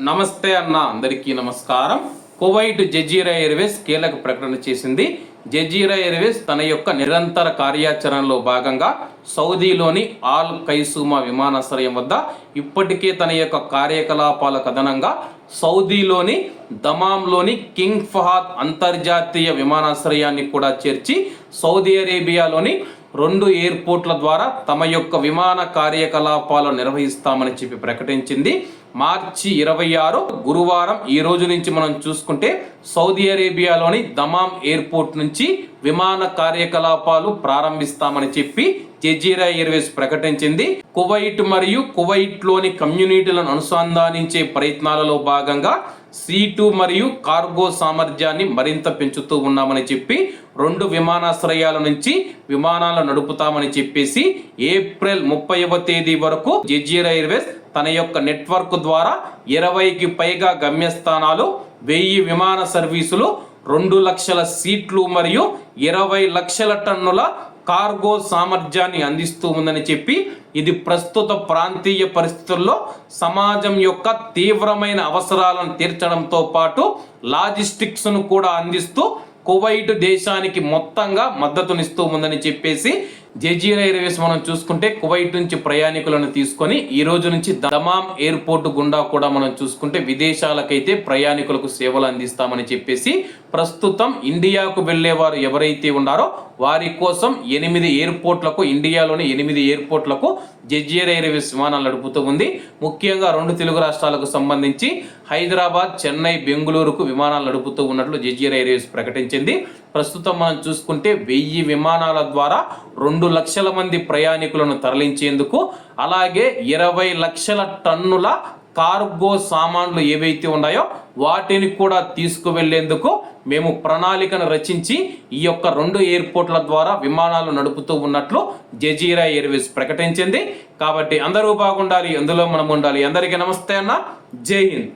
నమస్తే అన్న, అందరికీ నమస్కారం. కువైట్ జజీరా ఎయిర్వేస్ కీలక ప్రకటన చేసింది. జజీరా ఎయిర్వేస్ తన యొక్క నిరంతర కార్యాచరణలో భాగంగా సౌదీలోని ఆల్ ఖైసూమా విమానాశ్రయం వద్ద ఇప్పటికే తన యొక్క కార్యకలాపాలకు అదనంగా సౌదీలోని దమాంలోని కింగ్ ఫహద్ అంతర్జాతీయ విమానాశ్రయాన్ని కూడా చేర్చి సౌదీ అరేబియాలోని 2 ఎయిర్పోర్ట్ల ద్వారా తమ యొక్క విమాన కార్యకలాపాలు నిర్వహిస్తామని చెప్పి ప్రకటించింది. మార్చి 26 గురువారం ఈ రోజు నుంచి మనం చూసుకుంటే సౌదీ అరేబియాలోని దమాం ఎయిర్పోర్ట్ నుంచి విమాన కార్యకలాపాలు ప్రారంభిస్తామని చెప్పి జజీరా ఎయిర్వేస్ ప్రకటించింది. కువైట్ మరియు కువైట్లోని కమ్యూనిటీలను అనుసంధానించే ప్రయత్నాలలో భాగంగా C2 మరియు కార్గో సామర్థ్యాన్ని మరింత పెంచుతూ ఉన్నామని చెప్పి 2 విమానాశ్రయాల నుంచి విమానాలు నడుపుతామని చెప్పేసి ఏప్రిల్ 30వ తేదీ వరకు జజీరా ఎయిర్వేస్ తన యొక్క నెట్వర్క్ ద్వారా 20కి పైగా గమ్యస్థానాలు, 1000 విమాన సర్వీసులు, 2 లక్షల సీట్లు మరియు 20 లక్షల టన్నుల కార్గో సామర్థ్యాన్ని అందిస్తూ ఉందని చెప్పి ఇది ప్రస్తుత ప్రాంతీయ పరిస్థితుల్లో సమాజం యొక్క తీవ్రమైన అవసరాలను తీర్చడంతో పాటు లాజిస్టిక్స్ను కూడా అందిస్తూ కువైట్ దేశానికి మొత్తంగా మద్దతునిస్తూ ఉందని చెప్పేసి జజీరా ఎయిర్వేస్ మనం చూసుకుంటే కువైట్ నుంచి ప్రయాణికులను తీసుకొని ఈ రోజు నుంచి దమాం ఎయిర్పోర్ట్ గుండా కూడా మనం చూసుకుంటే విదేశాలకైతే ప్రయాణికులకు సేవలు అందిస్తామని చెప్పేసి ప్రస్తుతం ఇండియాకు వెళ్లేవారు ఎవరైతే ఉన్నారో వారి కోసం 8 ఎయిర్పోర్ట్లకు, ఇండియాలోని 8 ఎయిర్పోర్ట్లకు జజీరా ఎయిర్వేస్ విమానాలు నడుపుతూ ఉంది. ముఖ్యంగా 2 తెలుగు రాష్ట్రాలకు సంబంధించి హైదరాబాద్, చెన్నై, బెంగళూరుకు విమానాలు నడుపుతూ ఉన్నట్లు జజీరా ఎయిర్వేస్ ప్రకటించింది. ప్రస్తుతం మనం చూసుకుంటే 1000 విమానాల ద్వారా 2 లక్షల మంది ప్రయాణికులను తరలించేందుకు, అలాగే 20 లక్షల టన్నుల కార్గో సామాన్లు ఏవైతే ఉన్నాయో వాటిని కూడా తీసుకువెళ్లేందుకు మేము ప్రణాళికను రచించి ఈ యొక్క 2 ఎయిర్పోర్ట్ల ద్వారా విమానాలు నడుపుతూ ఉన్నట్లు జజీరా ఎయిర్వేస్ ప్రకటించింది. కాబట్టి అందరూ బాగుండాలి, అందులో మనం ఉండాలి. అందరికీ నమస్తే అన్న, జై హింద్.